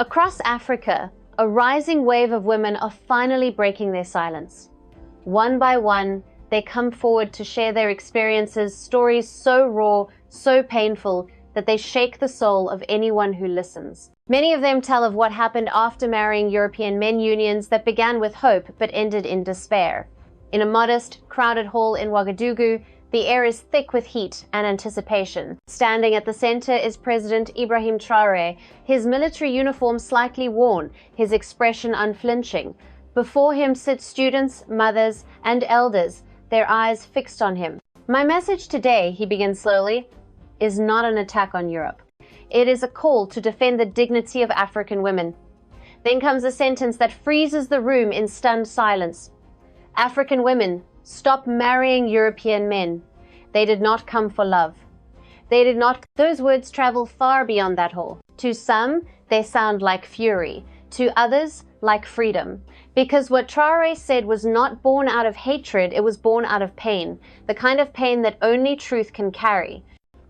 Across Africa, a rising wave of women are finally breaking their silence. One by one, they come forward to share their experiences, stories so raw, so painful, that they shake the soul of anyone who listens. Many of them tell of what happened after marrying European men unions that began with hope but ended in despair. In a modest, crowded hall in Ouagadougou, the air is thick with heat and anticipation. Standing at the center is President Ibrahim Traore, his military uniform slightly worn, his expression unflinching. Before him sit students, mothers, and elders, their eyes fixed on him. My message today, he begins slowly, is not an attack on Europe. It is a call to defend the dignity of African women. Then comes a sentence that freezes the room in stunned silence. African women, stop marrying European men. They did not come for love. They did not. Those words travel far beyond that hall. To some, they sound like fury. To others, like freedom. Because what Traore said was not born out of hatred, it was born out of pain. The kind of pain that only truth can carry.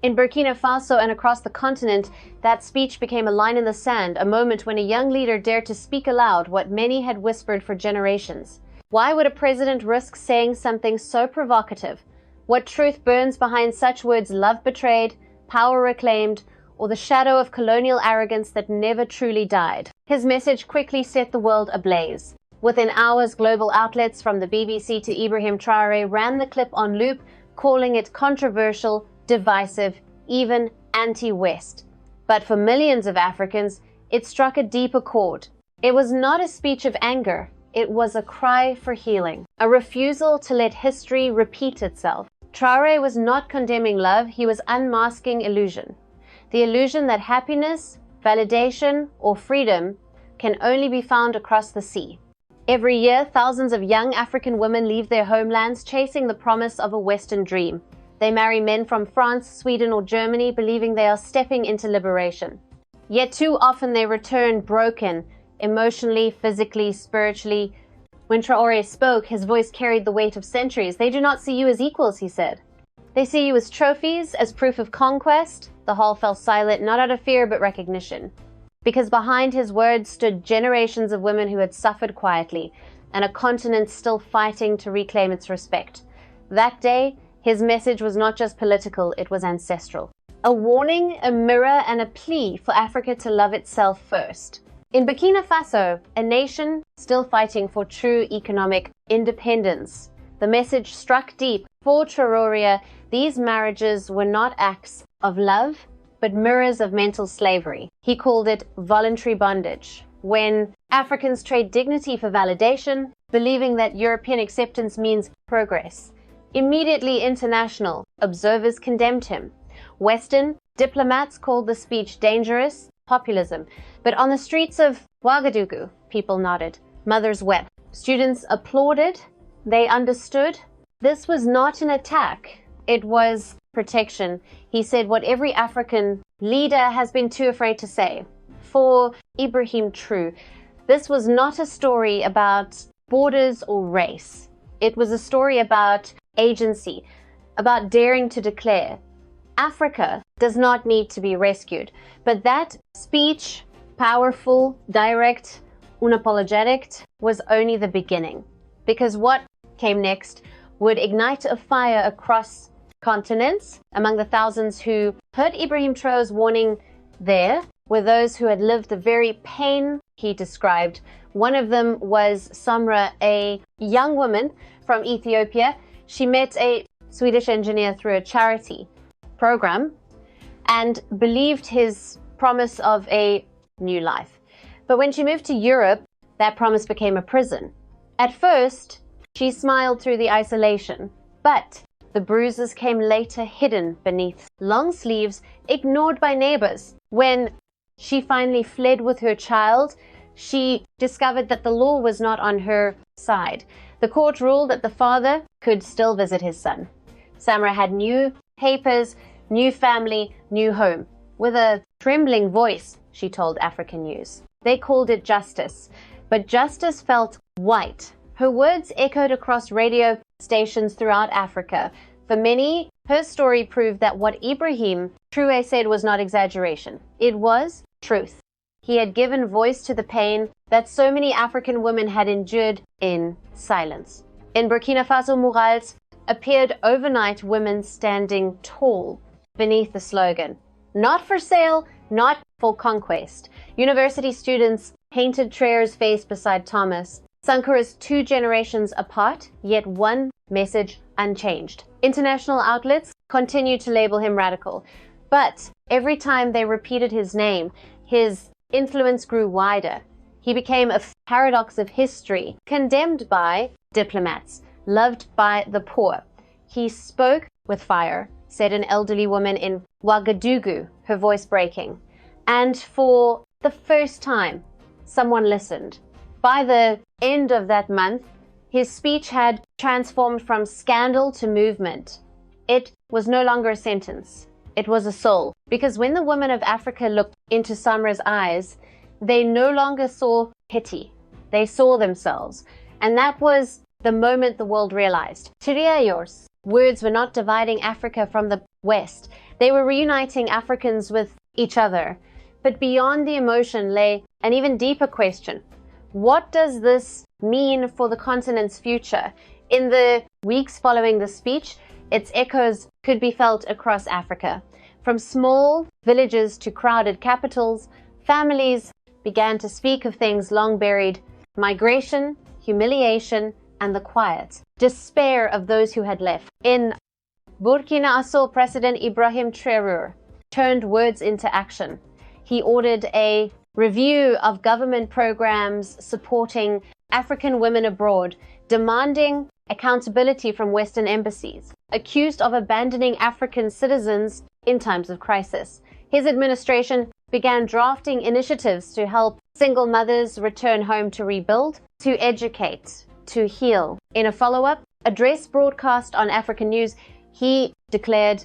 In Burkina Faso and across the continent, that speech became a line in the sand, a moment when a young leader dared to speak aloud what many had whispered for generations. Why would a president risk saying something so provocative? What truth burns behind such words, love betrayed, power reclaimed, or the shadow of colonial arrogance that never truly died? His message quickly set the world ablaze. Within hours, global outlets from the BBC to Ibrahim Traore ran the clip on loop, calling it controversial, divisive, even anti-West. But for millions of Africans, it struck a deeper chord. It was not a speech of anger. It was a cry for healing, a refusal to let history repeat itself. Traore was not condemning love, he was unmasking illusion. The illusion that happiness, validation, or freedom can only be found across the sea. Every year, thousands of young African women leave their homelands chasing the promise of a Western dream. They marry men from France, Sweden, or Germany, believing they are stepping into liberation. Yet too often they return broken, emotionally, physically, spiritually. When Traore spoke, his voice carried the weight of centuries. They do not see you as equals, he said. They see you as trophies, as proof of conquest. The hall fell silent, not out of fear, but recognition. Because behind his words stood generations of women who had suffered quietly, and a continent still fighting to reclaim its respect. That day, his message was not just political, it was ancestral. A warning, a mirror, and a plea for Africa to love itself first. In Burkina Faso, a nation still fighting for true economic independence, the message struck deep. For Traore, these marriages were not acts of love, but mirrors of mental slavery. He called it voluntary bondage. When Africans trade dignity for validation, believing that European acceptance means progress. Immediately international observers condemned him. Western diplomats called the speech dangerous, populism. But on the streets of Ouagadougou, people nodded. Mothers wept. Students applauded. They understood. This was not an attack. It was protection. He said what every African leader has been too afraid to say. For Ibrahim Traore, this was not a story about borders or race. It was a story about agency, about daring to declare. Africa does not need to be rescued. But that speech, powerful, direct, unapologetic, was only the beginning. Because what came next would ignite a fire across continents. Among the thousands who heard Ibrahim Traore's warning there were those who had lived the very pain he described. One of them was Samra, a young woman from Ethiopia. She met a Swedish engineer through a charity program and believed his promise of a new life. But when she moved to Europe, that promise became a prison. At first, she smiled through the isolation, but the bruises came later, hidden beneath long sleeves, ignored by neighbors. When she finally fled with her child, she discovered that the law was not on her side. The court ruled that the father could still visit his son. Samra had new papers, new family, new home. With a trembling voice, she told African News. They called it justice, but justice felt white. Her words echoed across radio stations throughout Africa. For many, her story proved that what Ibrahim Traore said was not exaggeration. It was truth. He had given voice to the pain that so many African women had endured in silence. In Burkina Faso, murals appeared overnight, women standing tall beneath the slogan, "Not for sale, not for conquest." University students painted Traoré's face beside Thomas. Sankora's 2 generations apart, yet one message unchanged. International outlets continued to label him radical, but every time they repeated his name, his influence grew wider. He became a paradox of history, condemned by diplomats, loved by the poor. He spoke with fire, said an elderly woman in Ouagadougou, her voice breaking. And for the first time, someone listened. By the end of that month, his speech had transformed from scandal to movement. It was no longer a sentence. It was a soul. Because when the women of Africa looked into Samra's eyes, they no longer saw pity. They saw themselves. And that was the moment the world realized. TRAORÉ's words were not dividing Africa from the West. They were reuniting Africans with each other. But beyond the emotion lay an even deeper question. What does this mean for the continent's future? In the weeks following the speech, its echoes could be felt across Africa. From small villages to crowded capitals, families began to speak of things long buried: migration, humiliation, and the quiet despair of those who had left. In Burkina Faso, President Ibrahim Traore turned words into action. He ordered a review of government programs supporting African women abroad, demanding accountability from Western embassies, accused of abandoning African citizens in times of crisis. His administration began drafting initiatives to help single mothers return home to rebuild, to educate, to heal. In a follow-up address broadcast on African News, he declared,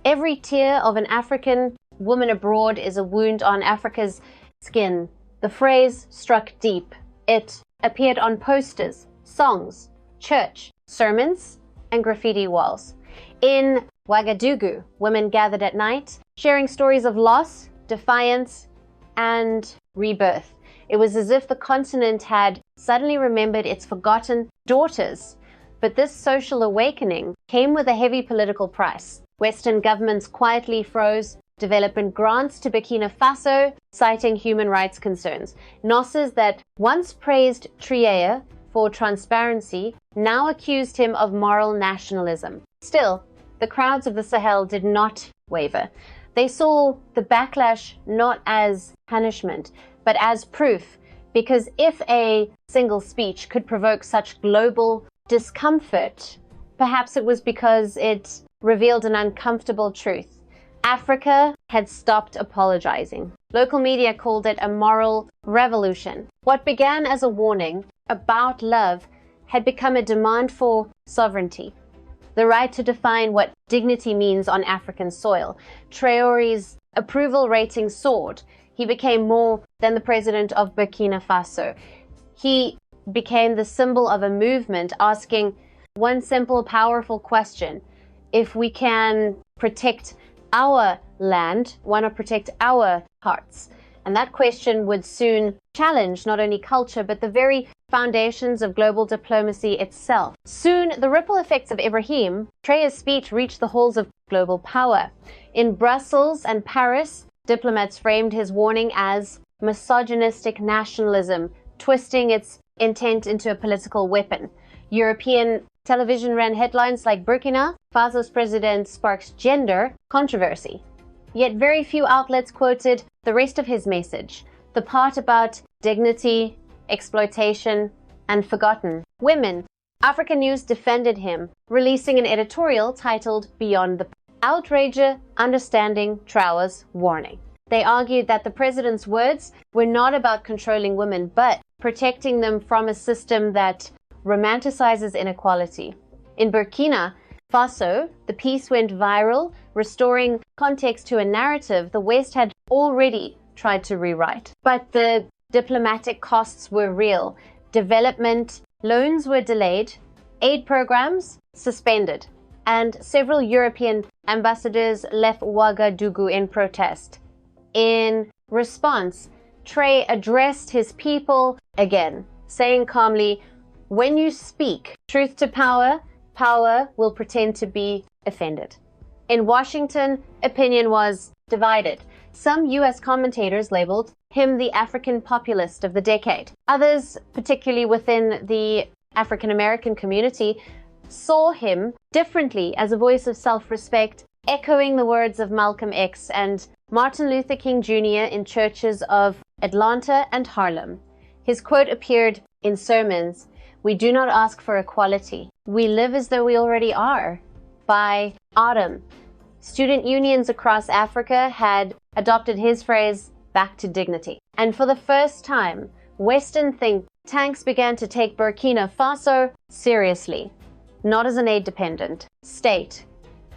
"Every tear of an African woman abroad is a wound on Africa's skin." The phrase struck deep. It appeared on posters, songs, church, sermons, and graffiti walls. In Ouagadougou, women gathered at night, sharing stories of loss, defiance, and rebirth. It was as if the continent had suddenly remembered its forgotten daughters. But this social awakening came with a heavy political price. Western governments quietly froze development grants to Burkina Faso, citing human rights concerns. NOSes that once praised Traoré for transparency now accused him of moral nationalism. Still, the crowds of the Sahel did not waver. They saw the backlash not as punishment, but as proof, because if a single speech could provoke such global discomfort, perhaps it was because it revealed an uncomfortable truth. Africa had stopped apologizing. Local media called it a moral revolution. What began as a warning about love had become a demand for sovereignty, the right to define what dignity means on African soil. Traoré's approval rating soared. He became more than the president of Burkina Faso. He became the symbol of a movement asking one simple, powerful question: if we can protect our land, why not protect our hearts? And that question would soon challenge not only culture, but the very foundations of global diplomacy itself. Soon, the ripple effects of Ibrahim Traoré's speech reached the halls of global power. In Brussels and Paris, diplomats framed his warning as misogynistic nationalism, twisting its intent into a political weapon. European television ran headlines like "Burkina Faso's president sparks gender controversy." Yet very few outlets quoted the rest of his message, the part about dignity, exploitation, and forgotten women. African News defended him, releasing an editorial titled "Beyond the Outrage, Understanding Traoré's Warning." They argued that the president's words were not about controlling women, but protecting them from a system that romanticizes inequality. In Burkina Faso, the piece went viral, restoring context to a narrative the West had already tried to rewrite. But the diplomatic costs were real. Development loans were delayed, aid programs suspended, and several European ambassadors left Ouagadougou in protest. In response, Traoré addressed his people again, saying calmly, "When you speak truth to power, power will pretend to be offended." In Washington, opinion was divided. Some U.S. commentators labeled him the African populist of the decade. Others, particularly within the African American community, saw him differently as a voice of self-respect, echoing the words of Malcolm X and Martin Luther King Jr. in churches of Atlanta and Harlem. His quote appeared in sermons, "We do not ask for equality. We live as though we already are." By autumn, student unions across Africa had adopted his phrase, "back to dignity." And for the first time, Western think tanks began to take Burkina Faso seriously, not as an aid-dependent state,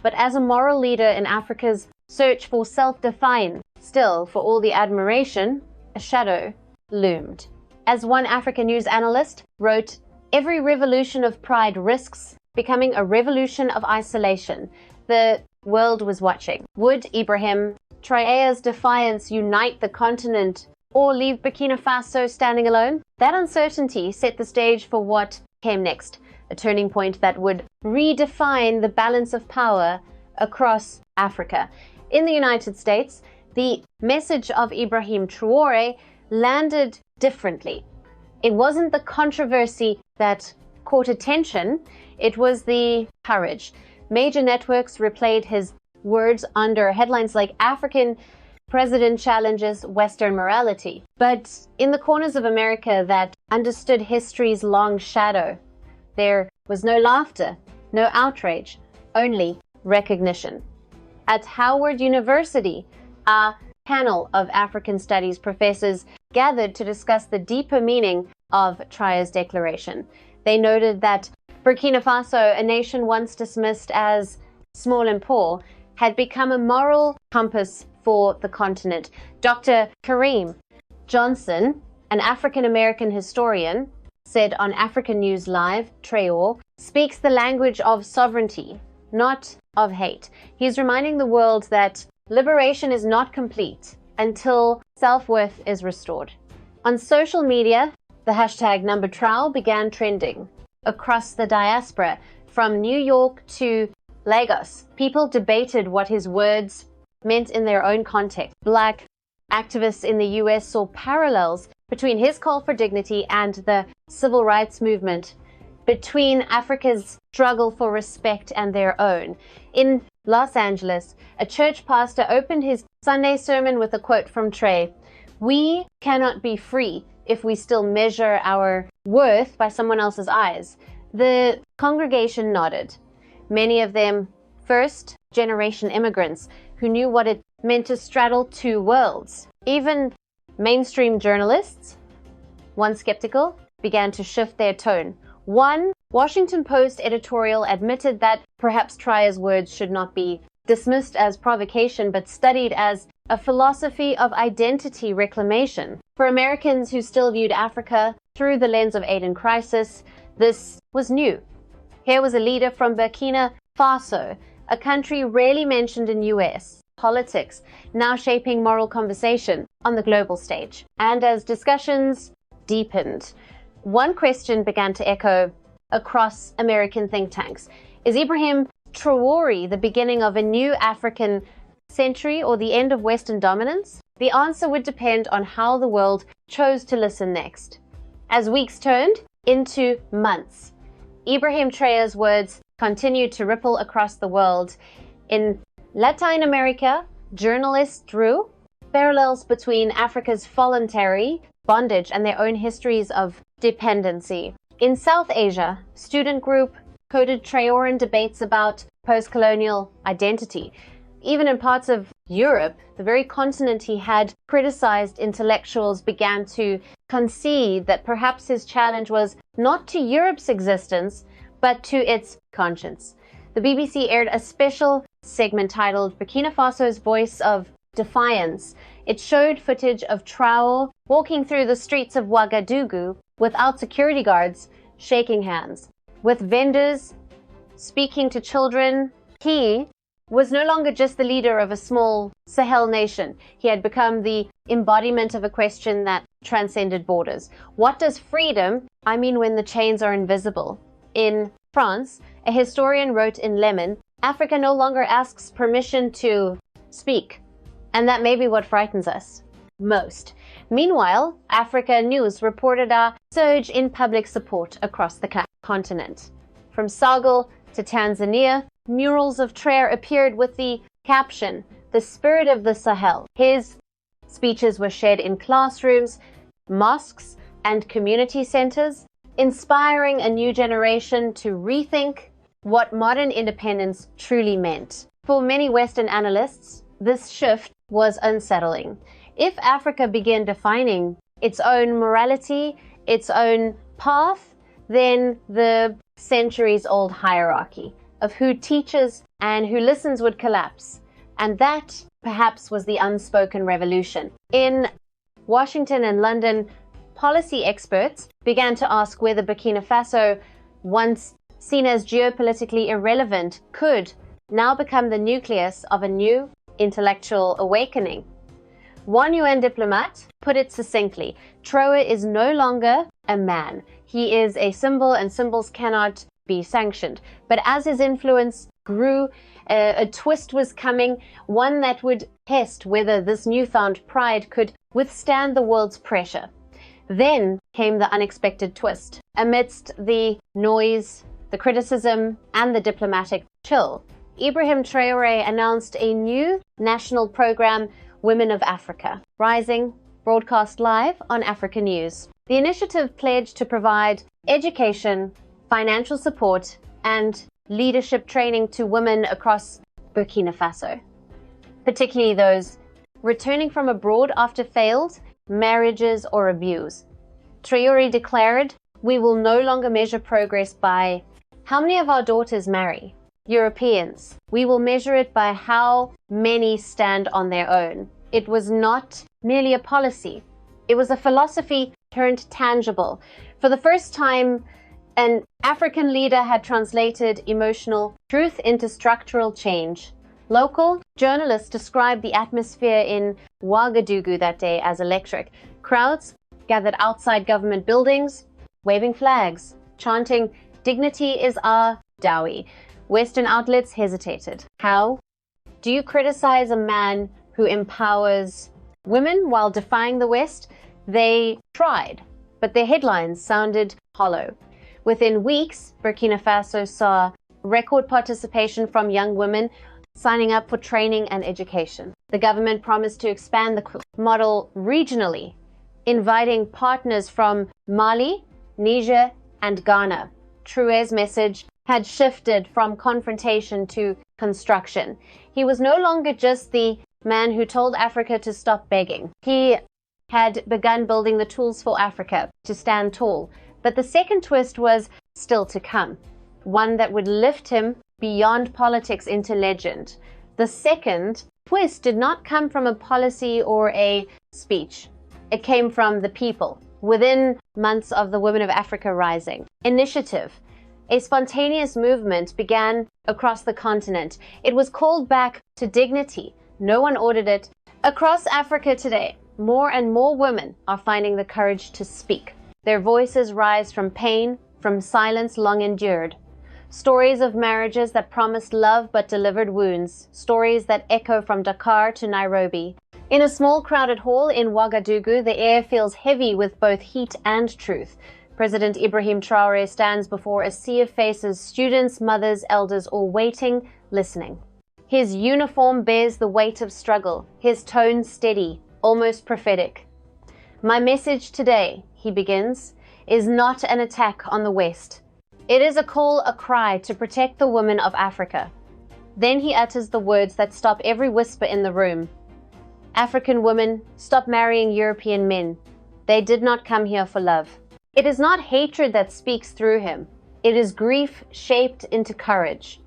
but as a moral leader in Africa's search for self-define. Still, for all the admiration, a shadow loomed. As one Africa news analyst wrote, "Every revolution of pride risks becoming a revolution of isolation." The world was watching. Would Ibrahim Traoré's defiance unite the continent or leave Burkina Faso standing alone? That uncertainty set the stage for what came next, a turning point that would redefine the balance of power across Africa. In the United States, the message of Ibrahim Traoré landed differently. It wasn't the controversy that caught attention, it was the courage. Major networks replayed his words under headlines like "African President Challenges Western Morality." But in the corners of America that understood history's long shadow, there was no laughter, no outrage, only recognition. At Howard University, a panel of African studies professors gathered to discuss the deeper meaning of Traoré's declaration. They noted that Burkina Faso, a nation once dismissed as small and poor, had become a moral compass for the continent. Dr. Kareem Johnson, an African-American historian, said on Africa News Live, Traore speaks the language of sovereignty, not of hate. He's reminding the world that liberation is not complete until self-worth is restored. On social media, the hashtag #Traore began trending across the diaspora. From New York to Lagos, people debated what his words meant in their own context. Black activists in the US saw parallels between his call for dignity and the civil rights movement, between Africa's struggle for respect and their own. In Los Angeles, a church pastor opened his Sunday sermon with a quote from Traoré, "We cannot be free if we still measure our worth by someone else's eyes." The congregation nodded, many of them first-generation immigrants who knew what it meant to straddle two worlds. Even mainstream journalists, once skeptical, began to shift their tone. One Washington Post editorial admitted that perhaps Traoré's words should not be dismissed as provocation, but studied as a philosophy of identity reclamation. For Americans who still viewed Africa through the lens of aid and crisis, this was new. Here was a leader from Burkina Faso, a country rarely mentioned in US politics, now shaping moral conversation on the global stage. And as discussions deepened, one question began to echo across American think tanks. Is Ibrahim Traoré the beginning of a new African century or the end of Western dominance? The answer would depend on how the world chose to listen next. As weeks turned into months, Ibrahim Traoré's words continued to ripple across the world. In Latin America, journalists drew parallels between Africa's voluntary bondage and their own histories of dependency. In South Asia, student group coded Traoré debates about post-colonial identity. Even in parts of Europe, the very continent he had criticized, intellectuals began to concede that perhaps his challenge was not to Europe's existence, but to its conscience. The BBC aired a special segment titled Burkina Faso's Voice of Defiance. It showed footage of Traore walking through the streets of Ouagadougou without security guards, shaking hands, with vendors speaking to children. He was no longer just the leader of a small Sahel nation. He had become the embodiment of a question that transcended borders. What does freedom, I mean when the chains are invisible? In France, a historian wrote in Lemon, Africa no longer asks permission to speak. And that may be what frightens us most. Meanwhile, Africa News reported a surge in public support across the continent. From Senegal to Tanzania, murals of Traore appeared with the caption, "The Spirit of the Sahel." His speeches were shared in classrooms, mosques, and community centers, inspiring a new generation to rethink what modern independence truly meant. For many Western analysts, this shift was unsettling. If Africa began defining its own morality, its own path, then the centuries-old hierarchy of who teaches and who listens would collapse. And that, perhaps, was the unspoken revolution. In Washington and London, policy experts began to ask whether Burkina Faso, once seen as geopolitically irrelevant, could now become the nucleus of a new intellectual awakening. One UN diplomat put it succinctly, Traore is no longer a man. He is a symbol, and symbols cannot be sanctioned. But as his influence grew, a twist was coming, one that would test whether this newfound pride could withstand the world's pressure. Then came the unexpected twist. Amidst the noise, the criticism, and the diplomatic chill, Ibrahim Traore announced a new national program, Women of Africa, rising, broadcast live on Africa News. The initiative pledged to provide education, financial support, and leadership training to women across Burkina Faso, particularly those returning from abroad after failed marriages or abuse. Traore declared, "We will no longer measure progress by how many of our daughters marry Europeans. We will measure it by how many stand on their own." It was not merely a policy. It was a philosophy turned tangible. For the first time, an African leader had translated emotional truth into structural change. Local journalists described the atmosphere in Ouagadougou that day as electric. Crowds gathered outside government buildings, waving flags, chanting, "Dignity is our dowry." Western outlets hesitated. How? Do you criticize a man who empowers women while defying the West? They tried, but their headlines sounded hollow. Within weeks, Burkina Faso saw record participation from young women signing up for training and education. The government promised to expand the model regionally, inviting partners from Mali, Niger, and Ghana. Traore's message had shifted from confrontation to construction. He was no longer just the man who told Africa to stop begging. He had begun building the tools for Africa to stand tall. But the second twist was still to come, one that would lift him beyond politics into legend. The second twist did not come from a policy or a speech. It came from the people. Within months of the Women of Africa Rising initiative, a spontaneous movement began across the continent. It was called back to dignity. No one ordered it. Across Africa today, more and more women are finding the courage to speak. Their voices rise from pain, from silence long endured. Stories of marriages that promised love but delivered wounds. Stories that echo from Dakar to Nairobi. In a small crowded hall in Ouagadougou, the air feels heavy with both heat and truth. President Ibrahim Traore stands before a sea of faces, students, mothers, elders, all waiting, listening. His uniform bears the weight of struggle, his tone steady, almost prophetic. "My message today," he begins, "is not an attack on the West. It is a call, a cry to protect the women of Africa." Then he utters the words that stop every whisper in the room. "African women, stop marrying European men. They did not come here for love." It is not hatred that speaks through him. It is grief shaped into courage.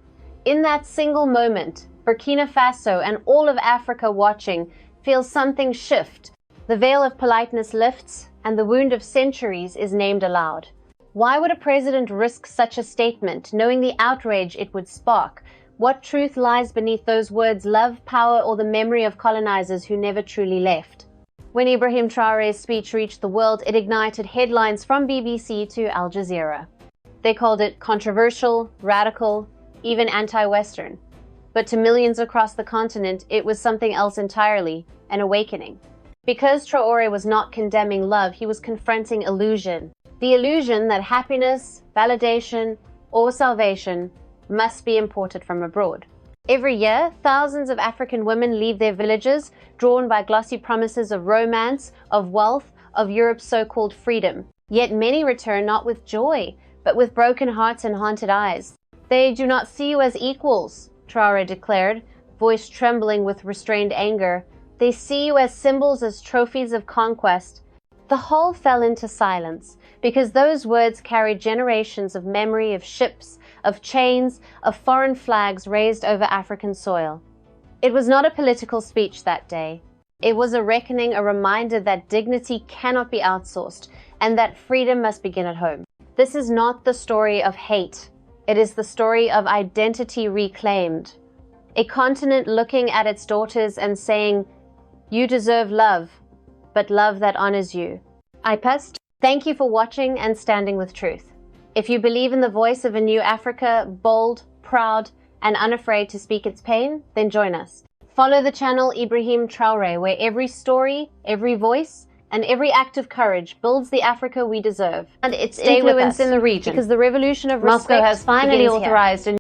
In that single moment, Burkina Faso and all of Africa watching feel something shift. The veil of politeness lifts, and the wound of centuries is named aloud. Why would a president risk such a statement, knowing the outrage it would spark? What truth lies beneath those words, love, power, or the memory of colonizers who never truly left? When Ibrahim Traoré's speech reached the world, it ignited headlines from BBC to Al Jazeera. They called it controversial, radical, even anti-Western. But to millions across the continent, it was something else entirely, an awakening. Because Traore was not condemning love, he was confronting illusion. The illusion that happiness, validation, or salvation must be imported from abroad. Every year, thousands of African women leave their villages, drawn by glossy promises of romance, of wealth, of Europe's so-called freedom. Yet many return not with joy, but with broken hearts and haunted eyes. They do not see you as equals, Traore declared, voice trembling with restrained anger. They see you as symbols, as trophies of conquest. The whole fell into silence, because those words carried generations of memory of ships, of chains, of foreign flags raised over African soil. It was not a political speech that day. It was a reckoning, a reminder that dignity cannot be outsourced, and that freedom must begin at home. This is not the story of hate. It is the story of identity reclaimed. A continent looking at its daughters and saying, "You deserve love, but love that honors you." I passed. Thank you for watching and standing with truth. If you believe in the voice of a new Africa, bold, proud, and unafraid to speak its pain, then join us. Follow the channel Ibrahim Traoré, where every story, every voice, and every act of courage builds the Africa we deserve and its influence in the region. Because the revolution of Moscow has finally authorized